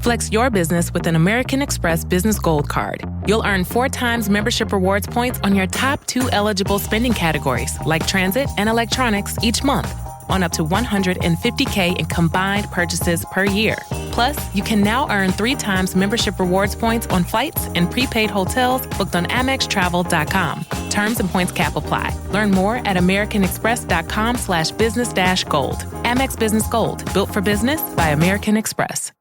Flex your business with an American Express Business Gold Card. You'll earn 4 times membership rewards points on your top 2 eligible spending categories, like transit and electronics, each month, on up to $150K in combined purchases per year. Plus, you can now earn 3 times membership rewards points on flights and prepaid hotels booked on AmexTravel.com. Terms and points cap apply. Learn more at americanexpress.com/business-gold. Amex Business Gold, built for business by American Express.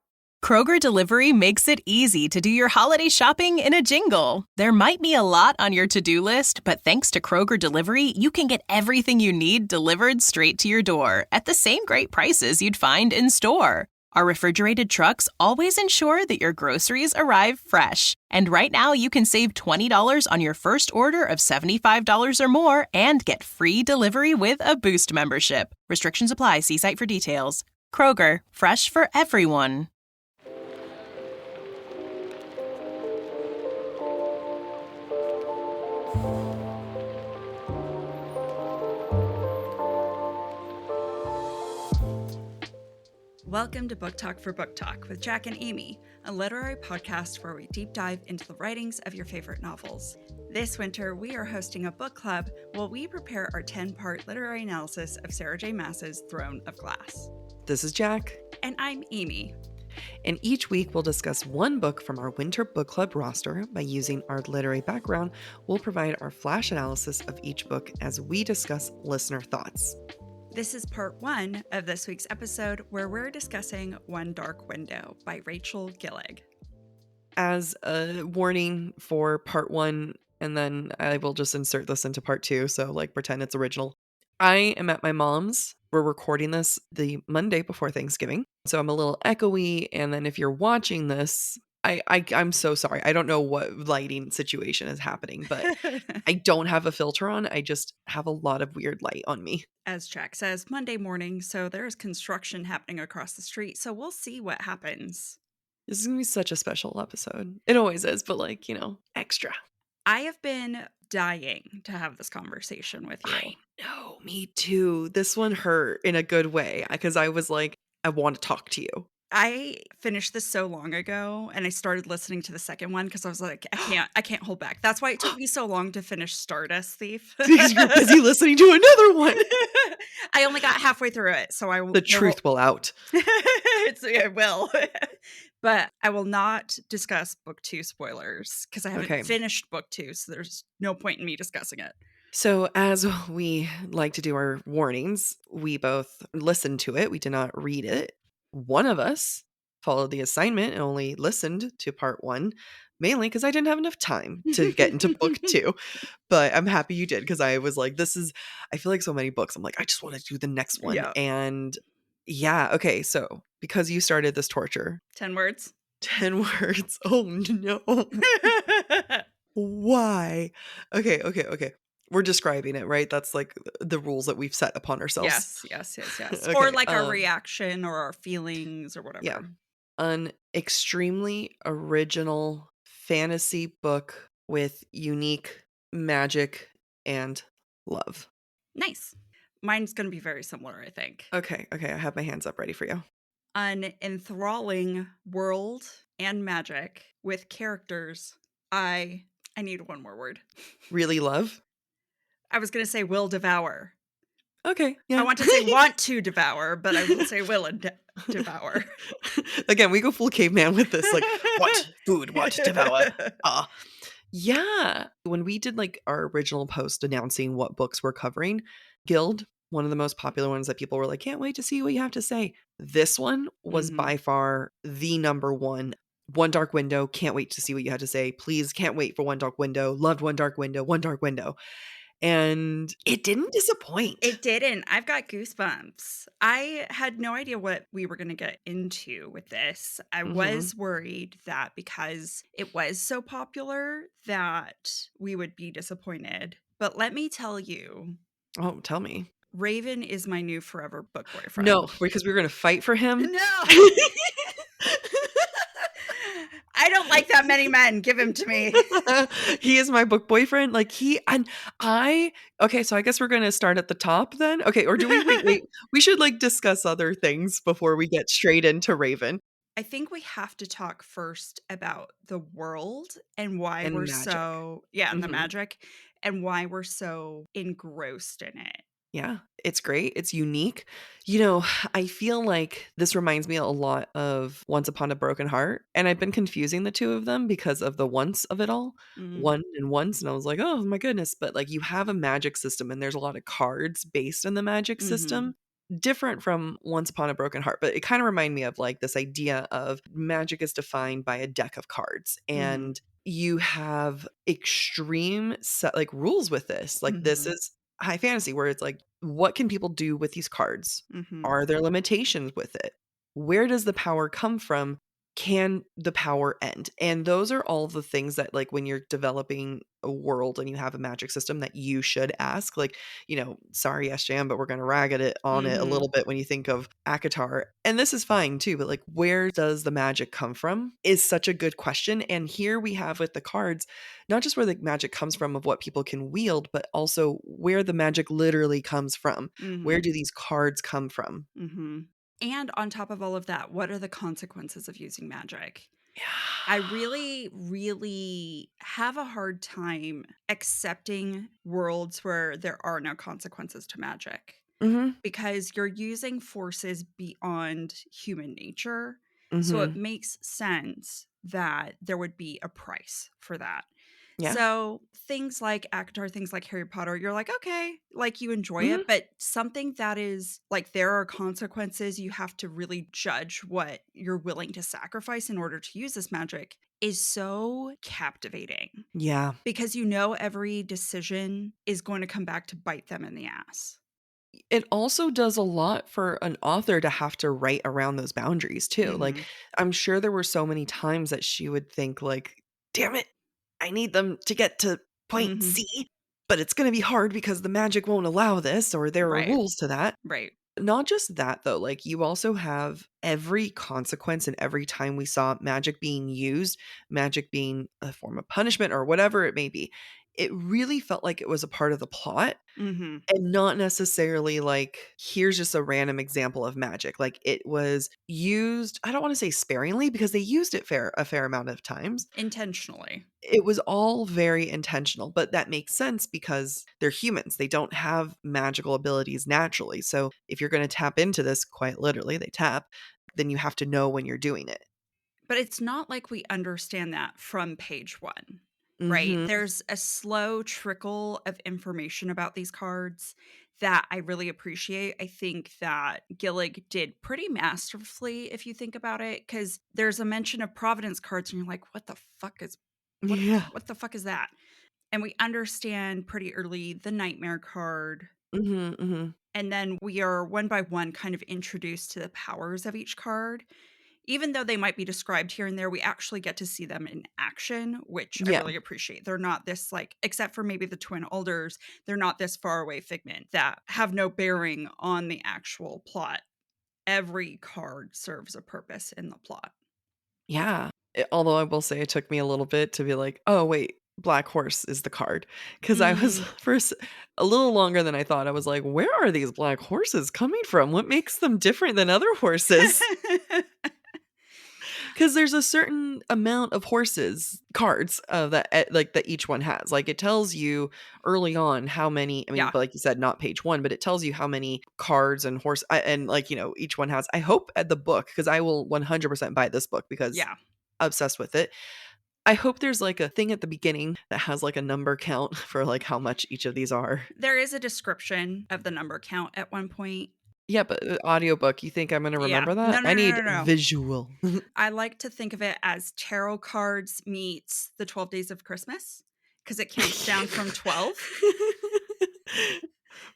Kroger Delivery makes it easy to do your holiday shopping in a jingle. There might be a lot on your to-do list, but thanks to Kroger Delivery, you can get everything you need delivered straight to your door at the same great prices you'd find in store. Our refrigerated trucks always ensure that your groceries arrive fresh. And right now, you can save $20 on your first order of $75 or more and get free delivery with a Boost membership. Restrictions apply. See site for details. Kroger, fresh for everyone. Welcome to Book Talk for Book Talk with Jack and Amy, a literary podcast where we deep dive into the writings of your favorite novels. This winter, we are hosting a book club while we prepare our 10-part literary analysis of Sarah J. Maas's Throne of Glass. This is Jack. And I'm Amy. And each week we'll discuss one book from our winter book club roster. By using our literary background, we'll provide our flash analysis of each book as we discuss listener thoughts. This is part 1 of this week's episode, where we're discussing One Dark Window by Rachel Gillig. As a warning for part 1, and then I will just insert this into part 2, so like pretend it's original. I am at my mom's. We're recording this the Monday before Thanksgiving, so I'm a little echoey, and then if you're watching this, I'm so sorry. I don't know what lighting situation is happening, but I don't have a filter on. I just have a lot of weird light on me. As Jack says, Monday morning, so there's construction happening across the street, so we'll see what happens. This is going to be such a special episode. It always is, but like, you know, extra. I have been dying to have this conversation with you. I know, me too. This one hurt in a good way because I was like, I want to talk to you. I finished this so long ago, and I started listening to the second one because I was like, I can't hold back. That's why it took me so long to finish Stardust Thief. Because you're busy listening to another one. I only got halfway through it, so the truth will out. It will. But I will not discuss book 2 spoilers because I haven't finished book 2, so there's no point in me discussing it. So as we like to do our warnings, we both listened to it. We did not read it. One of us followed the assignment and only listened to part 1, mainly because I didn't have enough time to get into book 2. But I'm happy you did, because I was like, I feel like so many books. I'm like, I just want to do the next one. Yeah. And yeah, okay. So because you started this torture. 10 words. 10 words. Oh no. Why? Okay. We're describing it, right? That's like the rules that we've set upon ourselves. Yes. Okay, Or like our reaction or our feelings or whatever. Yeah. An extremely original fantasy book with unique magic and love. Nice. Mine's going to be very similar, I think. Okay. I have my hands up ready for you. An enthralling world and magic with characters I need one more word. Really love? I was going to say will devour. Okay. Yeah. I want to say want to devour, but I will say will devour. Again, we go full caveman with this. Like, what food, what devour. Yeah. When we did like our original post announcing what books we're covering, Guild, one of the most popular ones that people were like, can't wait to see what you have to say. This one was by far the number one. One Dark Window. Can't wait to see what you had to say. Please, can't wait for One Dark Window. Loved One Dark Window. One Dark Window. And it didn't disappoint. It didn't. I've got goosebumps. I had no idea what we were going to get into with this. I was worried that because it was so popular that we would be disappointed. But let me tell you. Oh, tell me. Raven is my new forever book boyfriend. No, because we were going to fight for him. No. I don't like that many men. Give him to me. He is my book boyfriend. Like okay, so I guess we're going to start at the top then. Okay, or do we wait. We should like discuss other things before we get straight into Raven. I think we have to talk first about the world and why And we're magic. so, yeah, and the Mhm. magic and why we're so engrossed in it. Yeah, it's great, it's unique. I feel like this reminds me a lot of Once Upon a Broken Heart, and I've been confusing the 2 of them because of the once of it all. Mm, One and once, and I was like, "Oh my goodness," but, like, you have a magic system, and there's a lot of cards based in the magic mhm, system, different from Once Upon a Broken Heart, but it kinda reminded me of, like, this idea of magic is defined by a deck of cards, mhm, and you have extreme set like, rules with this. Like, this mhm, is high fantasy where it's like, what can people do with these cards? mhm, Are there limitations with it? Where does the power come from? Can the power end? And those are all the things that, like, when you're developing a world and you have a magic system that you should ask. Like, sorry, SJM, but we're going to rag at it on it a mhm, little bit when you think of Akatar. And this is fine too, but like, where does the magic come from is such a good question. And here we have with the cards, not just where the magic comes from of what people can wield, but also where the magic literally comes from. Where mhm, do these cards come from? mhm. And on top of all of that, what are the consequences of using magic? I Yeah. really, really have a hard time accepting worlds where there are no consequences to magic Mhm. because you're using forces beyond human nature. So it Mhm. makes sense that there would be a price for that. Yeah. So things like Avatar, things like Harry Potter, you're like, okay, like you enjoy Mhm. it, but something that is like there are consequences, you have to really judge what you're willing to sacrifice in order to use this magic is so captivating Yeah. because every decision is going to come back to bite them in the ass. It also does a lot for an author to have to write around those boundaries too. Like, Mhm. I'm sure there were so many times that she would think like, "Damn it, I need them to get to point Mhm. C, but it's gonna be hard because the magic won't allow this or there are Right. rules to that." Right. Not just that though, like, you also have every consequence and every time we saw magic being used, magic being a form of punishment or whatever it may be, it really felt like it was a part of the plot Mhm. and not necessarily like, here's just a random example of magic. Like, it was used, I don't wanna say sparingly because they used it a fair amount of times. Intentionally. It was all very intentional, but that makes sense because they're humans. They don't have magical abilities naturally. So, if you're gonna tap into this, quite literally, they tap, then you have to know when you're doing it. But it's not like we understand that from page 1, right? Mhm. There's a slow trickle of information about these cards that I really appreciate. I think that Gillig did pretty masterfully if you think about it, because there's a mention of Providence cards, and you're like, what the fuck is what Yeah. what the fuck is that? And we understand pretty early the nightmare card. Mhm, mhm. And then we are one by one kind of introduced to the powers of each card. Even though they might be described here and there, we actually get to see them in action, which I Yeah. really appreciate. They're not this like, except for maybe the twin alders, they're not this far away figment that have no bearing on the actual plot. Every card serves a purpose in the plot. Yeah. Although I will say it took me a little bit to be like, "Oh, wait, Black Horse is the card," because I was Mm. first a little longer than I thought. I was like, "Where are these black horses coming from? What makes them different than other horses?" Because there's a certain amount of horses cards, that each one has. Like, it tells you early on how many I mean, Yeah. but like you said, not page 1, but it tells you how many cards and and, like, each one has I hope at the book, because I will 100% buy this book because Yeah. obsessed with it. I hope there's, like, a thing at the beginning that has, like, a number count for, like, how much each of these are. There is a description of the number count at one point. Yeah, but, audiobook, you think I'm gonna Yeah. remember No, that? no, I no, need no, no. visual. I like to think of it as tarot cards meets the 12 days of Christmas because it counts down from 12.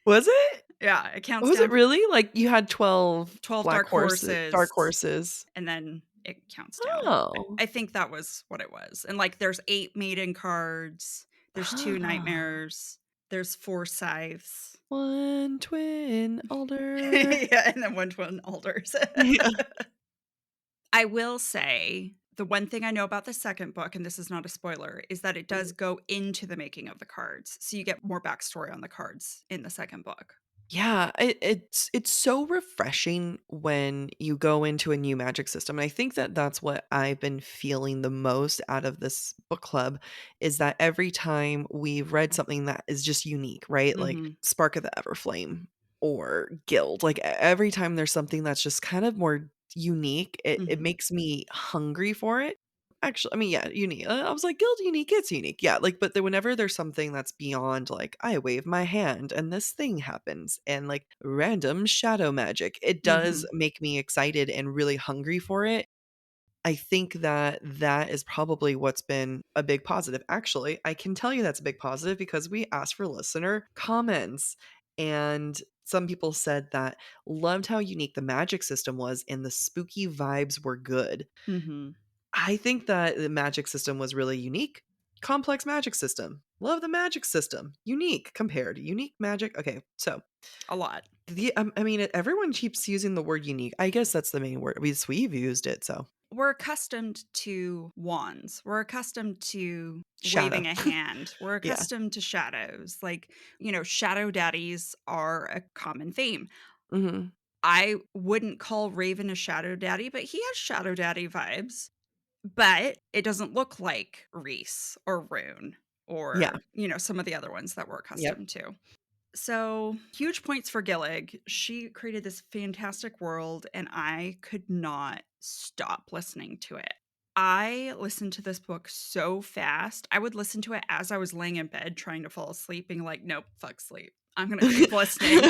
Was it? Yeah, it counts Was it down really? Like, you had 12 12 black dark horses, horses? and then it counts down. Oh. I think that was what it was. And like there's 8 maiden cards, there's 2 Ah. nightmares, there's 4 scythes. One twin alder. Yeah, and then 1 twin alders. Yeah. I will say the one thing I know about the second book, and this is not a spoiler, is that it does go into the making of the cards. So you get more backstory on the cards in the second book. Yeah, it's so refreshing when you go into a new magic system, and I think that that's what I've been feeling the most out of this book club, is that every time we've read something that is just unique, right? Like Mhm. Spark of the Everflame or Guild, like every time there's something that's just kind of more unique, it Mhm. makes me hungry for it. Actually, I mean, yeah, unique. I was like, guild unique, it's unique. Yeah, like, but then whenever there's something that's beyond, like, I wave my hand and this thing happens and like random shadow magic, it does Mhm. make me excited and really hungry for it. I think that that is probably what's been a big positive. Actually, I can tell you that's a big positive because we asked for listener comments and some people said that loved how unique the magic system was and the spooky vibes were good. Mhm. I think that the magic system was really unique. Complex magic system. Love the magic system. Unique compared. Unique magic. Okay, so A lot. I mean, everyone keeps using the word unique. I guess that's the main word. We've used it, so We're accustomed to wands. We're accustomed to shadow. waving a hand. We're Yeah. accustomed to shadows. Like, shadow daddies are a common theme. Mhm. I wouldn't call Raven a shadow daddy, but he has shadow daddy vibes. But it doesn't look like Reese or Rune Yeah. or, some of the other ones that we're Yep. accustomed to. So, huge points for Gillig. She created this fantastic world, and I could not stop listening to it. I listened to this book so fast. I would listen to it as I was laying in bed trying to fall asleep, being like, nope, fuck sleep. I'm going to keep listening.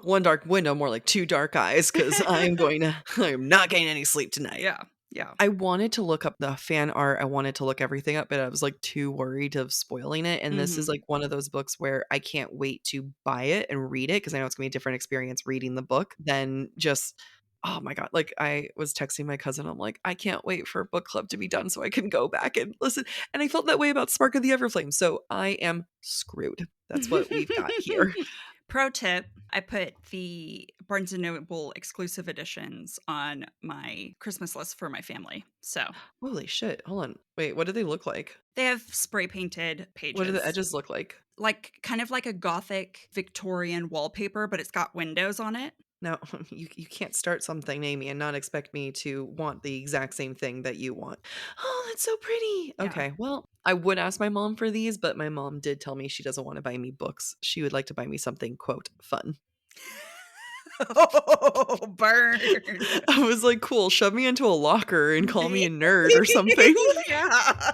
One dark window, more like two dark eyes, because I am not getting any sleep tonight. Yeah. Yeah. I wanted to look up the fan art, I wanted to look everything up, but I was, like, too worried of spoiling it, and this is, Hmm. like, one of those books where I can't wait to buy it and read it because I know it's gonna be a different experience reading the book than just oh my god, like, I was texting my cousin, I'm like, "I can't wait for book club to be done so I can go back and listen," and I felt that way about Spark of the Everflame, so I am screwed. That's what we've got here. Pro tip, I put the Barnes& and Noble exclusive editions on my Christmas list for my family. So, Holy shit, hold on. Wait, what do they look like? they have spray painted What do the pages, edges look like? like kind of like a gothic Victorian wallpaper, but it's got windows on it. Now, you can't start something, Amy, and not expect me to want the exact same thing that you want. Oh, that's so pretty. Yeah. Okay, well, I would ask my mom for these, but my mom did tell me she doesn't want to buy me books. She would like to buy me something, quote, fun. Oh, burn. I was like, cool, shove me into a locker and call me a nerd or something. Yeah.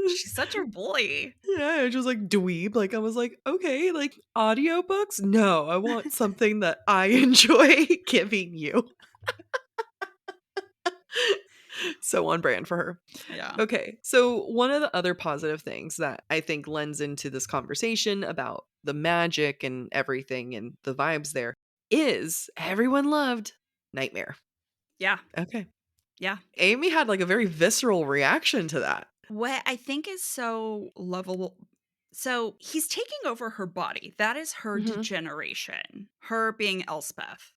She's such a boy. Yeah, it was like dweeb. Like I was like, okay, like audiobooks? No, I want something that I enjoy giving you. So on brand for her. Yeah. Okay. So one of the other positive things that I think lends into this conversation about the magic and everything and the vibes there is everyone loved Nightmare. Yeah. Okay. Yeah. Amy had like a very visceral reaction to that. What I think is so lovable, so he's taking over her body. That is her Mhm. degeneration, her being Elspeth.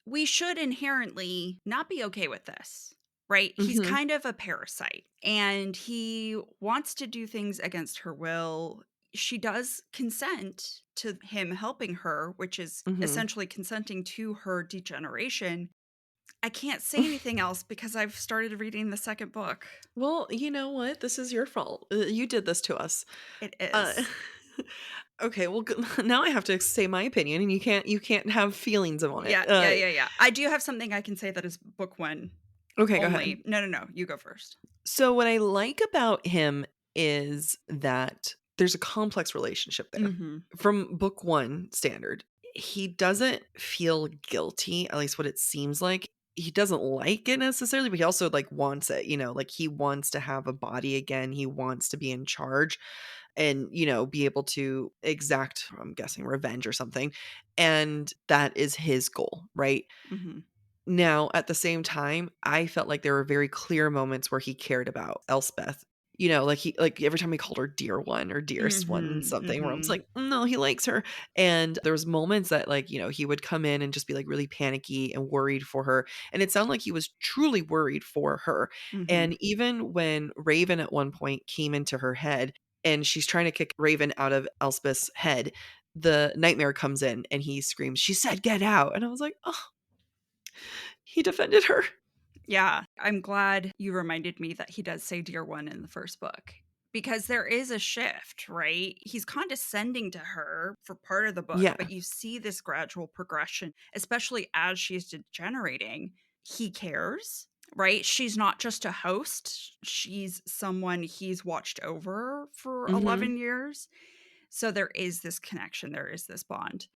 We should inherently not be okay with this, right? He's Mhm. kind of a parasite and he wants to do things against her will. She does consent to him helping her, which is Mhm. essentially consenting to her degeneration. I can't say anything else because I've started reading the second book. Well, you know what? This is your fault. You did this to us. It Uh, is. okay, well, now I have to say my opinion, and you can't have feelings on it. Yeah, yeah, yeah, yeah. I do have something I can say that is book 1 Okay, go ahead. only. No, no, no, you go first. So what I like about him is that there's a complex relationship there. Mhm, From book 1 standard, he doesn't feel guilty, at least what it seems like. He doesn't like it necessarily, but he also like wants it, like he wants to have a body again. He wants to be in charge and, be able to exact, I'm guessing, revenge or something. And that is his goal, right? mhm, Now, at the same time, I felt like there were very clear moments where he cared about Elspeth. Like every time he called her dear one or dearest one mhm, something where I was mhm, like, no, he likes her. And there was moments that like, he would come in and just be like really panicky and worried for her. And it sounded like he was truly worried for her. mhm, And even when Raven at one point came into her head, and she's trying to kick Raven out of Elspeth's head, the nightmare comes in and he screams, "She said get out." And I was like, "Oh, he defended her." Yeah, I'm glad you reminded me that he does say dear one in the first book because there is a shift, right? He's condescending to her for part of the book, Yeah. but you see this gradual progression, especially as she's degenerating. He cares, right? She's not just a host, she's someone he's watched over for Mhm. 11 years. So there is this connection, there is this bond.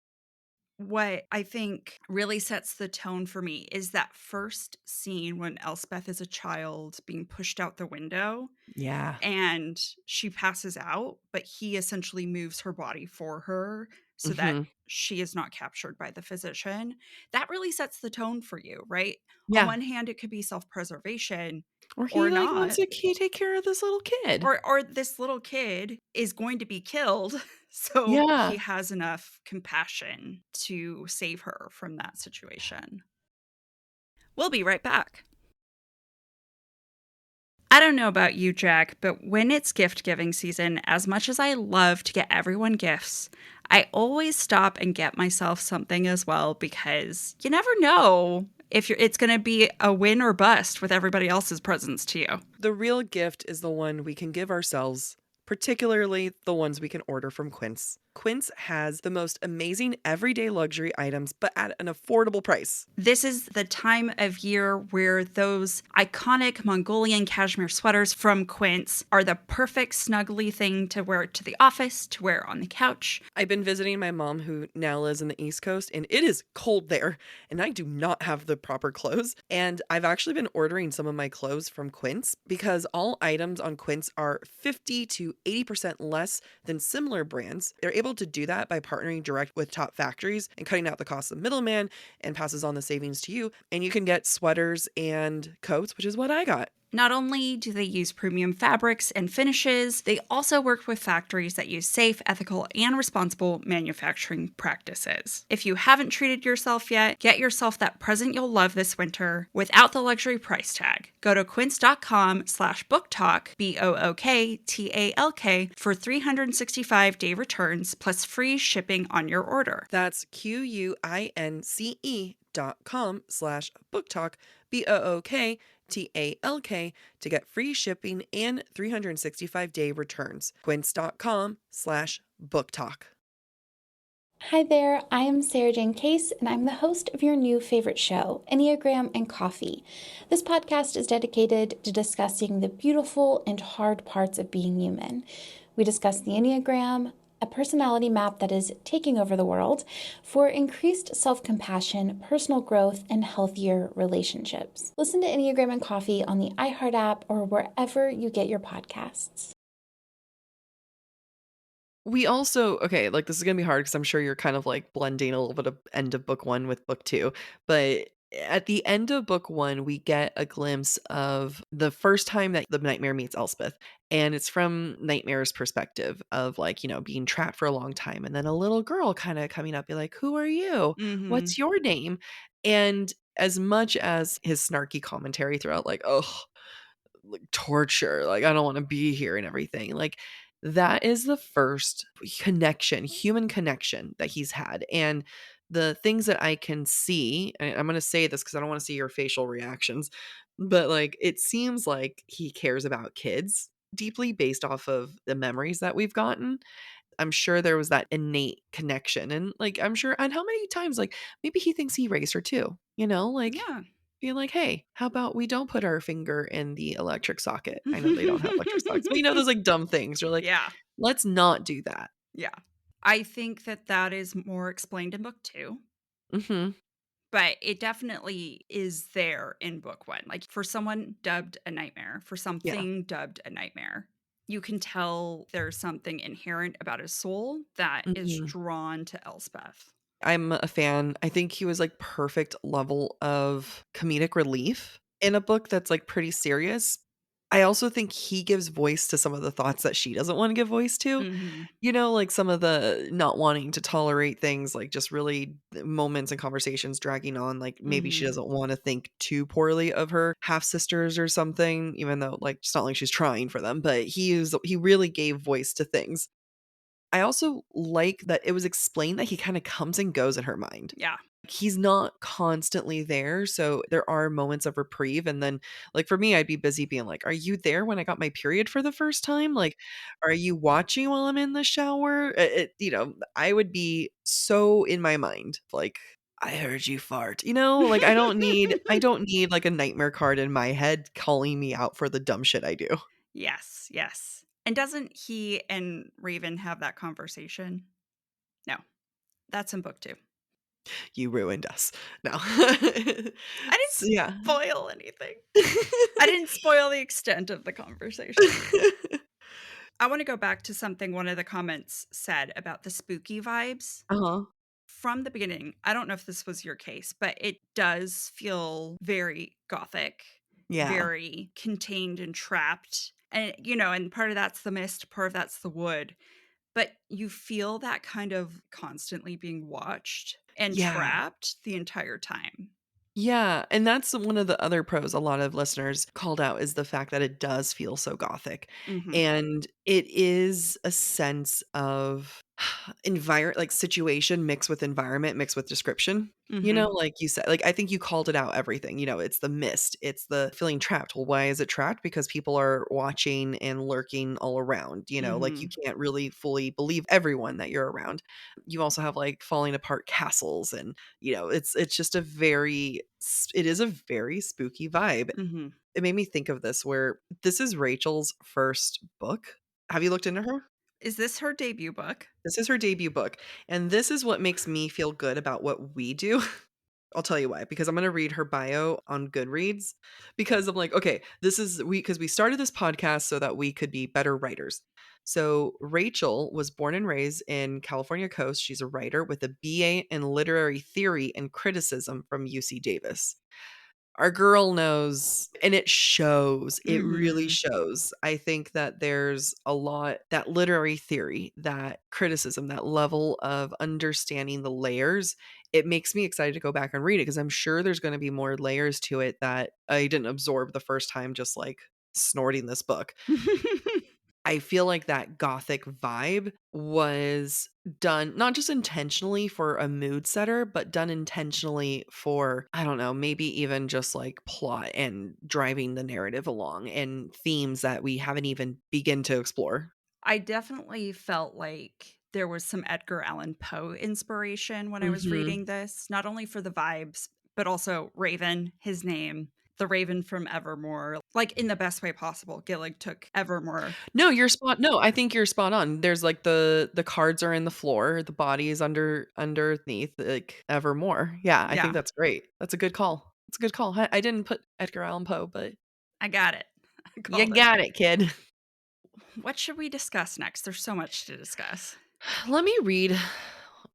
What I think really sets the tone for me is that first scene when Elspeth is a child being pushed out the window Yeah. and she passes out, but he essentially moves her body for her so that Mhm. she is not captured by the physician. That really sets the tone for you, right? On Yeah. one hand, it could be self preservation Or or he, like, wants not, to take care of this little kid. or this little kid is going to be killed, so Yeah. he has enough compassion to save her from that situation. We'll be right back. I don't know about you, Jack, but when it's gift giving season, as much as I love to get everyone gifts, I always stop and get myself something as well because you never know if it's going to be a win or bust with everybody else's presents to you. The real gift is the one we can give ourselves, particularly the ones we can order from Quince. Quince has the most amazing everyday luxury items, but at an affordable price. This is the time of year where those iconic Mongolian cashmere sweaters from Quince are the perfect snuggly thing to wear to the office, to wear on the couch. I've been visiting my mom who now lives in the East Coast, and it is cold there, and I do not have the proper clothes. And I've actually been ordering some of my clothes from Quince because all items on Quince are 50 to 80% less than similar brands. They're able to do that by partnering direct with top factories and cutting out the cost of middleman and passes on the savings to you. And you can get sweaters and coats, which is what I got. Not only do they use premium fabrics and finishes, they also work with factories that use safe, ethical, and responsible manufacturing practices. If you haven't treated yourself yet, get yourself that present you'll love this winter without the luxury price tag. Go to quince.com/booktalk, BOOKTALK, for 365-day returns plus free shipping on your order. That's QUINCE.com/booktalk, BOOKTALK, to get free shipping and 365-day returns. Quince.com/booktalk. Hi there, I am Sarah Jane Case, and I'm the host of your new favorite show, Enneagram and Coffee. This podcast is dedicated to discussing the beautiful and hard parts of being human. We discuss the Enneagram, a personality map that is taking over the world, for increased self-compassion, personal growth, and healthier relationships. Listen to Enneagram and Coffee on the iHeart app or wherever you get your podcasts. We also, okay, like this is going to be hard because I'm sure you're kind of like blending a little bit of end of book one with book two. But at the end of book one, we get a glimpse of the first time that the nightmare meets Elspeth. And it's from Nightmare's perspective of like, being trapped for a long time. And then a little girl kind of coming up, be like, "Who are you? Mm-hmm. What's your name?" And as much as his snarky commentary throughout, like, "Oh, like torture, like I don't want to be here," and everything, like that is the first connection, human connection that he's had. And the things that I can see, and I'm going to say this because I don't want to see your facial reactions, but like it seems like he cares about kids deeply based off of the memories that we've gotten. I'm sure there was that innate connection, and like I'm sure, and how many times, like maybe he thinks he raised her too, like Yeah. being like, "Hey, how about we don't put our finger in the electric socket?" I know they don't have electric sockets, but those like dumb things. You're like, Yeah. "Let's not do that." Yeah. I think that is more explained in book two, Mhm. but it definitely is there in book one. Like for someone dubbed a nightmare, for Yeah. something dubbed a nightmare, you can tell there's something inherent about his soul that is Mhm. drawn to Elspeth. I'm a fan. I think he was like perfect level of comedic relief in a book that's like pretty serious. I also think he gives voice to some of the thoughts that she doesn't wanna give voice to. Hmm. Like some of the not wanting to tolerate things, like just really moments and conversations dragging on, like maybe she Hmm. doesn't wanna think too poorly of her half sisters or something, even though, like, it's not like she's trying for them, but he really gave voice to things. I also like that it was explained that he kinda comes and goes in her mind. Yeah. He's not constantly there, so there are moments of reprieve, and then, like, for me, I'd be busy being like, "Are you there when I got my period for the first time? Like, are you watching while I'm in the shower?" I would be so in my mind, like, "I heard you fart," Like, I don't need, like, a nightmare card in my head calling me out for the dumb shit I do. Yes, yes. And doesn't he and Raven have that conversation? No, that's in book 2. You ruined us. No. I didn't So, yeah. spoil anything. I didn't spoil the extent of the conversation. I want to go back to something one of the comments said about the spooky vibes. Uh-huh. From the beginning, I don't know if this was your case, but it does feel very gothic, Yeah. very contained and trapped. And, and part of that's the mist, part of that's the wood. But you feel that kind of constantly being watched and Yeah. trapped the entire time. Yeah, and that's one of the other pros a lot of listeners called out is the fact that it does feel so gothic. Mhm. And it is a sense of like situation mixed with environment, mixed with description. Mhm. Like you said, like I think you called it out everything. It's the mist, it's the feeling trapped. Well, why is it trapped? Because people are watching and lurking all around, like you Mhm. can't really fully believe everyone that you're around. You also have like falling apart castles and it's just it is a very spooky vibe. Mhm. It made me think of this where this is Rachel's first book. Have you looked into her? Is this her debut book? This is her debut book, and this is what makes me feel good about what we do. I'll tell you why, because I'm gonna read her bio on Goodreads because I'm like, okay, this is because we started this podcast so that we could be better writers. So Rachel was born and raised in California Coast. She's a writer with a BA in literary theory and criticism from UC Davis. Our girl knows, and it shows. It really Mhm. shows. I think that there's a lot that literary theory, that criticism, that level of understanding the layers, it makes me excited to go back and read it because I'm sure there's going to be more layers to it that I didn't absorb the first time just like snorting this book. I feel like that gothic vibe was done not just intentionally for a mood setter, but done intentionally for, I don't know, maybe even just like plot and driving the narrative along and themes that we haven't even begin to explore. I definitely felt like there was some Edgar Allan Poe inspiration when I was Mhm. reading this, not only for the vibes, but also Raven, his name, the Raven from Evermore, like in the best way possible. Gillig took Evermore. No, I think you're spot on. There's like the cards are in the floor, the body is underneath, like evermore. Yeah, I think Yeah, that's great. That's a good call. It's a good call. I didn't put Edgar Allan Poe, but I got it. I you called it. got it, kid. What should we discuss next? There's so much to discuss. Let me read a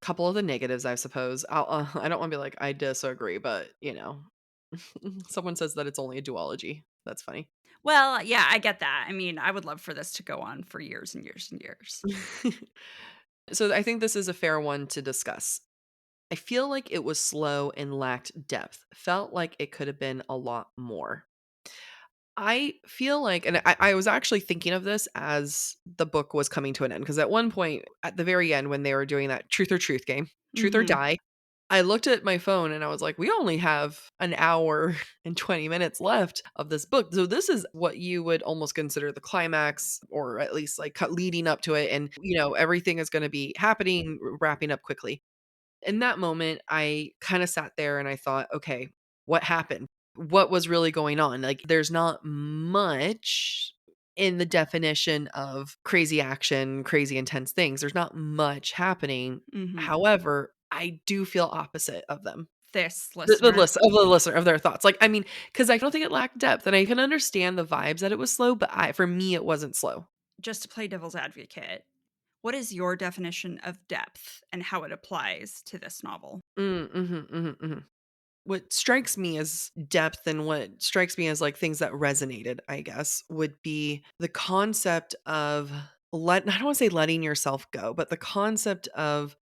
couple of the negatives, I suppose. I don't want to be like, I disagree, but someone says that it's only a duology. That's funny. Well, yeah, I get that. I mean, I would love for this to go on for years and years and years. So I think this is a fair one to discuss. I feel like it was slow and lacked depth. Felt like it could have been a lot more. I feel like, and I was actually thinking of this as the book was coming to an end because at one point, at the very end, when they were doing that truth game, truth or Mhm. die, I looked at my phone and I was like, we only have an hour and 20 minutes left of this book. So this is what you would almost consider the climax, or at least like leading up to it. And, everything is going to be happening, wrapping up quickly. In that moment, I kind of sat there and I thought, okay, what happened? What was really going on? Like, there's not much in the definition of crazy action, crazy intense things. There's not much happening. Mhm. However, I do feel opposite of them. This The listener, list of the listener of their thoughts. Like, I mean, because I don't think it lacked depth, and I can understand the vibes that it was slow, but for me, it wasn't slow. just to play devil's advocate, what is your definition of depth and how it applies to this novel? Mhm, mhm, mhm. what strikes me as depth and what strikes me as like things that resonated, I guess, would be the concept of I don't want to say letting yourself go, but the concept of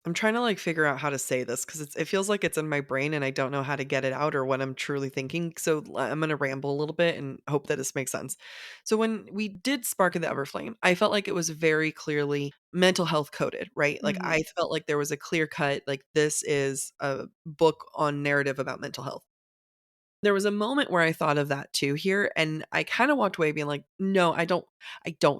I'm trying to like figure out how to say this because it feels like it's in my brain and I don't know how to get it out or what I'm truly thinking. So I'm going to ramble a little bit and hope that this makes sense. So when we did Spark of the Everflame, I felt like it was very clearly mental health coded, right? Like Mhm. I felt like there was a clear cut, like this is a book on narrative about mental health. There was a moment where I thought of that too here, and I kind of walked away being like, no, I don't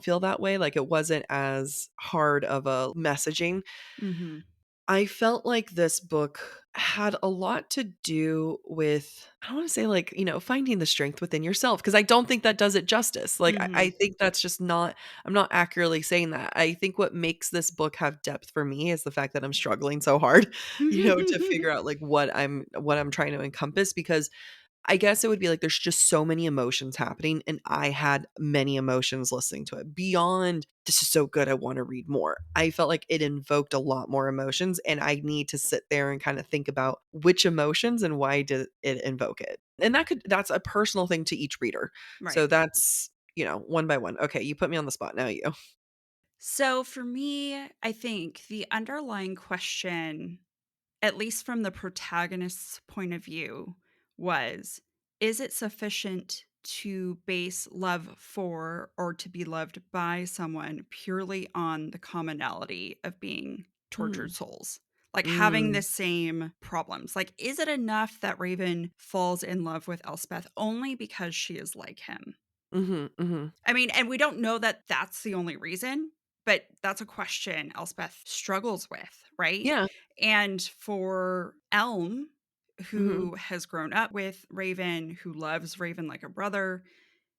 feel that way. Like it wasn't as hard of a messaging. Mhm. I felt like this book had a lot to do with, I don't want to say like, finding the strength within yourself, because I don't think that does it justice. Like, I Mhm. think that's just not, I'm not accurately saying that. I think what makes this book have depth for me is the fact that I'm struggling so hard, to figure out like what I'm trying to encompass because I guess it would be like there's just so many emotions happening, and I had many emotions listening to it beyond, "This is so good, I wanna read more." I felt like it invoked a lot more emotions, and I need to sit there and kinda think about which emotions and why did it invoke it. And that's a personal thing to each reader. Right. So that's, one by one. Okay, you put me on the spot, now you. So for me, I think the underlying question, at least from the protagonist's point of view, was, is it sufficient to base love for or to be loved by someone purely on the commonality of being tortured Mhm. souls? Like having the Mm. same problems. Like, is it enough that Raven falls in love with Elspeth only because she is like him? Mhm, mhm. I mean, and we don't know that that's the only reason, but that's a question Elspeth struggles with, right? Yeah. And for Elm, Mhm. who has grown up with Raven, who loves Raven like a brother,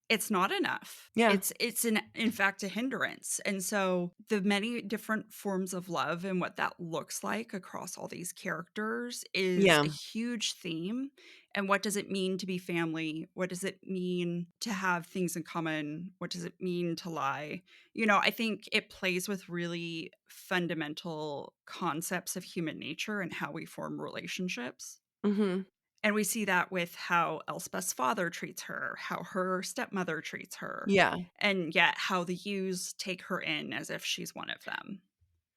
it's not enough. Yeah. It's in fact a hindrance. And so the many different forms of love and what that looks like across all these characters is a Yeah. huge theme. And what does it mean to be family? What does it mean to have things in common? What does it mean to lie? I think it plays with really fundamental concepts of human nature and how we form relationships. Mhm. And we see that with how Elspeth's father treats her, how her stepmother treats her, Yeah. and yet how the Hughes take her in as if she's one of them.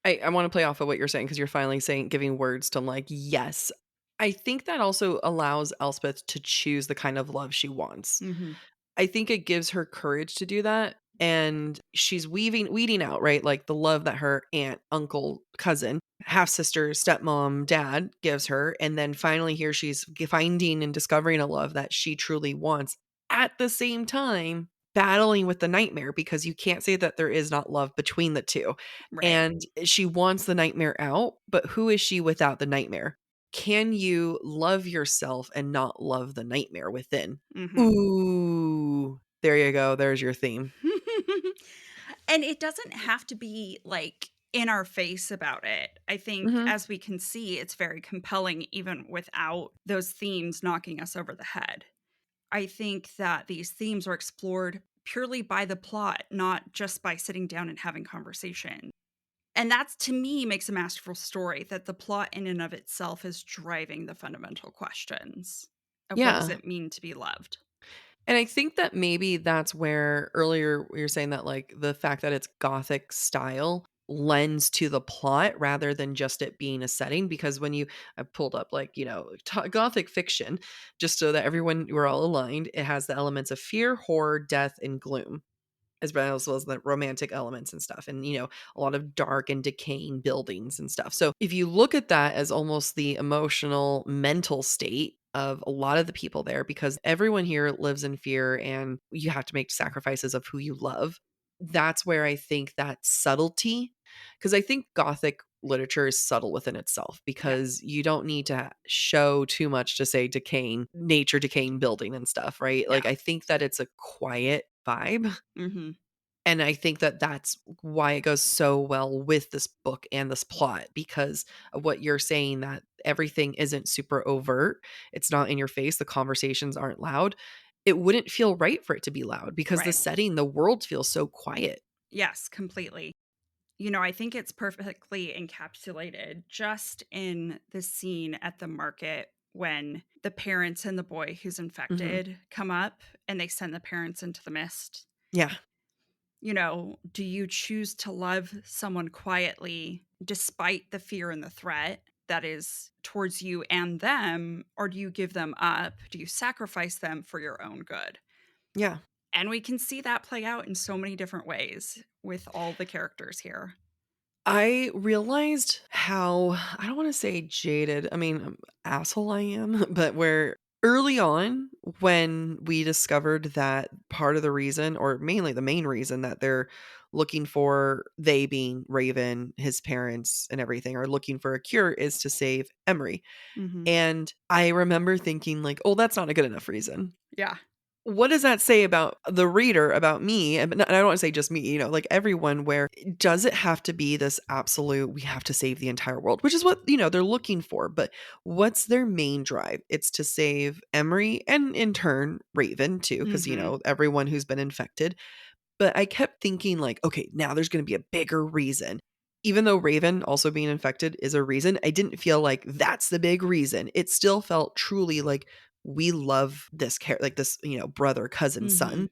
I wanna play off of what you're saying because 'cause you're finally saying giving words to, like, yes. I think that also allows Elspeth to choose the kind of love she wants. Mhm. I think it gives her courage to do that, and she's weeding out, right, like, the love that her aunt, uncle, cousin, half-sister, stepmom, dad gives her, and then finally here she's finding and discovering a love that she truly wants, at the same time battling with the nightmare because you can't say that there is not love between the 2, Right. and she wants the nightmare out, but who is she without the nightmare? Can you love yourself and not love the nightmare within? Mhm. Ooh, there you go, there's your theme. And it doesn't have to be, like, in our face about it. I think, Mhm. as we can see, it's very compelling even without those themes knocking us over the head. I think that these themes are explored purely by the plot, not just by sitting down and having conversation. And that's, to me, makes a masterful story, that the plot in and of itself is driving the fundamental questions of what does Yeah, it mean to be loved. and I think that maybe that's where earlier we were saying that, like, the fact that it's Gothic style lends to the plot rather than just it being a setting, because when I pulled up, like, Gothic fiction, just so that we're all aligned, it has the elements of fear, horror, death, and gloom. As well as the romantic elements and stuff and, a lot of dark and decaying buildings and stuff. So, if you look at that as almost the emotional, mental state of a lot of the people there, because everyone here lives in fear and you have to make sacrifices of who you love, that's where I think that subtlety, because I think Gothic literature is subtle within itself because Yes. you don't need to show too much to say decaying nature, decaying building and stuff, right? Yeah. Like, I think that it's a quiet vibe, Mhm. and I think that that's why it goes so well with this book and this plot because of what you're saying, that everything isn't super overt. It's not in your face. The conversations aren't loud. It wouldn't feel right for it to be loud because the Right. setting, the world feels so quiet. Yes, completely. I think it's perfectly encapsulated just in the scene at the market when the parents and the boy who's infected come up and they send the parents into the mist. Yeah. You know, do you choose to love someone quietly despite the fear and the threat that is towards you and them, or do you give them up? Do you sacrifice them for your own good? Yeah. And we can see that play out in so many different ways with all the characters here. I realized how, I don't want to say jaded, I mean, asshole I am, but where early on, when we discovered that part of the reason, or mainly the main reason that they're looking for, they being Raven, his parents, and everything, are looking for a cure is to save Emery. And I remember thinking, like, oh, that's not a good enough reason. Yeah. What does that say about the reader, about me? And I don't want to say just me, like everyone, where does it have to be this absolute, we have to save the entire world, which is what, they're looking for. But what's their main drive? It's to save Emery and in turn Raven too, because, everyone who's been infected. But I kept thinking like, okay, now there's going to be a bigger reason. Even though Raven also being infected is a reason, I didn't feel like that's the big reason. It still felt truly like we love this like this, brother, cousin, son.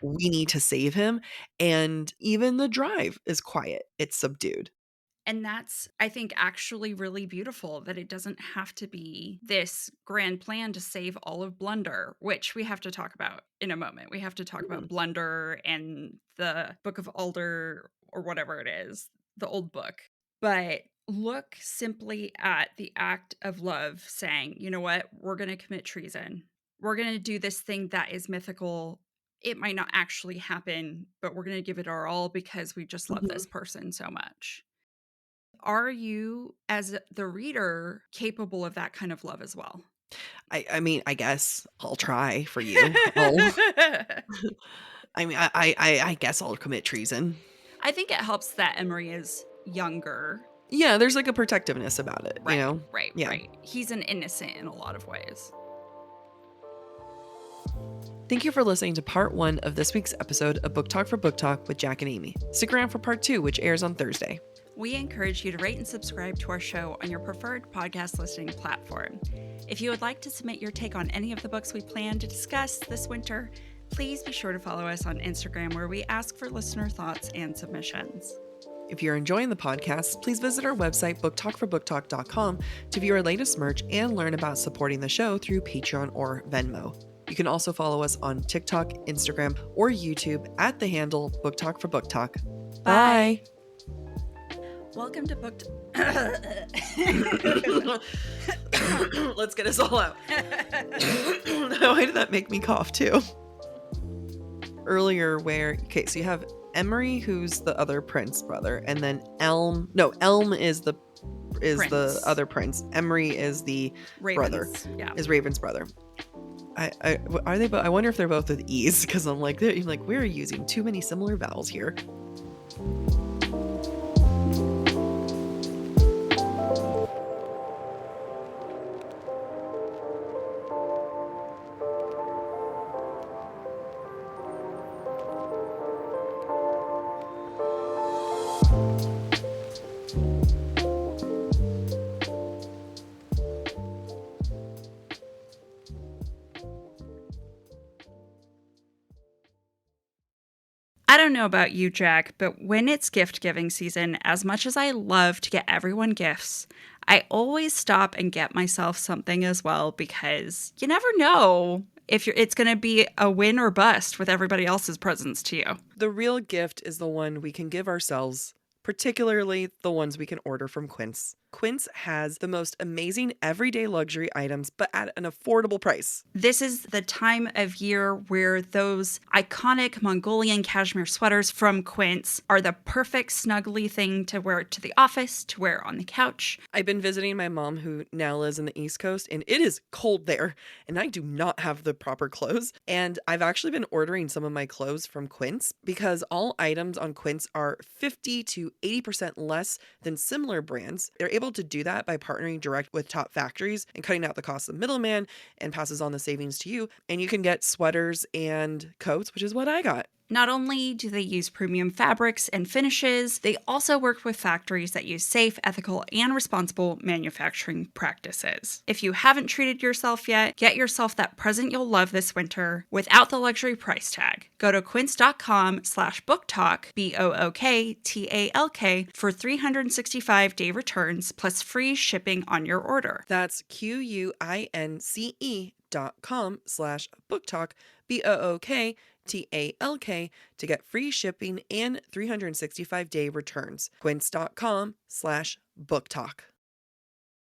We need to save him. And even the drive is quiet. It's subdued. And that's, I think, actually really beautiful that it doesn't have to be this grand plan to save all of Blunder, which we have to talk about in a moment. We have to talk about Blunder and the Book of Alder, or whatever it is, the old book. But look simply at the act of love saying, you know what, we're going to commit treason. We're going to do this thing that is mythical. It might not actually happen, but we're going to give it our all because we just love this person so much. Are you, as the reader, capable of that kind of love as well? I mean, I guess I'll try for you. I mean, I guess I'll commit treason. I think it helps that Emery is younger. Yeah, there's like a protectiveness about it, Right. Yeah. He's an innocent in a lot of ways. Thank you for listening to part 1 of this week's episode of Book Talk for Book Talk with Jack and Amy. Stick around for part 2, which airs on Thursday. We encourage you to rate and subscribe to our show on your preferred podcast listening platform. If you would like to submit your take on any of the books we plan to discuss this winter, please be sure to follow us on Instagram, where we ask for listener thoughts and submissions. If you're enjoying the podcast, please visit our website, booktalkforbooktalk.com, to view our latest merch and learn about supporting the show through Patreon or Venmo. You can also follow us on TikTok, Instagram, or YouTube at the handle Book Talk for Book Talk. Bye. Welcome to Book Let's get us all out. Why did that make me cough too? Earlier so you have Emery, who's the other prince brother, and then Elm is the other prince. Emery is the brother. Yeah. Is Raven's brother. Are they both? I wonder if they're both with E's, because I'm like, we're using too many similar vowels here. I don't know about you, Jack, but when it's gift giving season, as much as I love to get everyone gifts, I always stop and get myself something as well, because you never know if it's going to be a win or bust with everybody else's presents to you. The real gift is the one we can give ourselves, particularly the ones we can order from Quince. Quince has the most amazing everyday luxury items, but at an affordable price. This is the time of year where those iconic Mongolian cashmere sweaters from Quince are the perfect snuggly thing to wear to the office, to wear on the couch. I've been visiting my mom, who now lives in the East Coast, and it is cold there, and I do not have the proper clothes. And I've actually been ordering some of my clothes from Quince, because all items on Quince are 50 to 80% less than similar brands. They're able to do that by partnering direct with top factories and cutting out the cost of middleman, and passes on the savings to you. And you can get sweaters and coats, which is what I got. Not only do they use premium fabrics and finishes, they also work with factories that use safe, ethical, and responsible manufacturing practices. If you haven't treated yourself yet, get yourself that present you'll love this winter without the luxury price tag. Go to quince.com/booktalk, BOOKTALK, for 365-day returns plus free shipping on your order. That's QUINCE.com/booktalk, BOOKTALK, to get free shipping and 365-day returns. Quince.com/booktalk.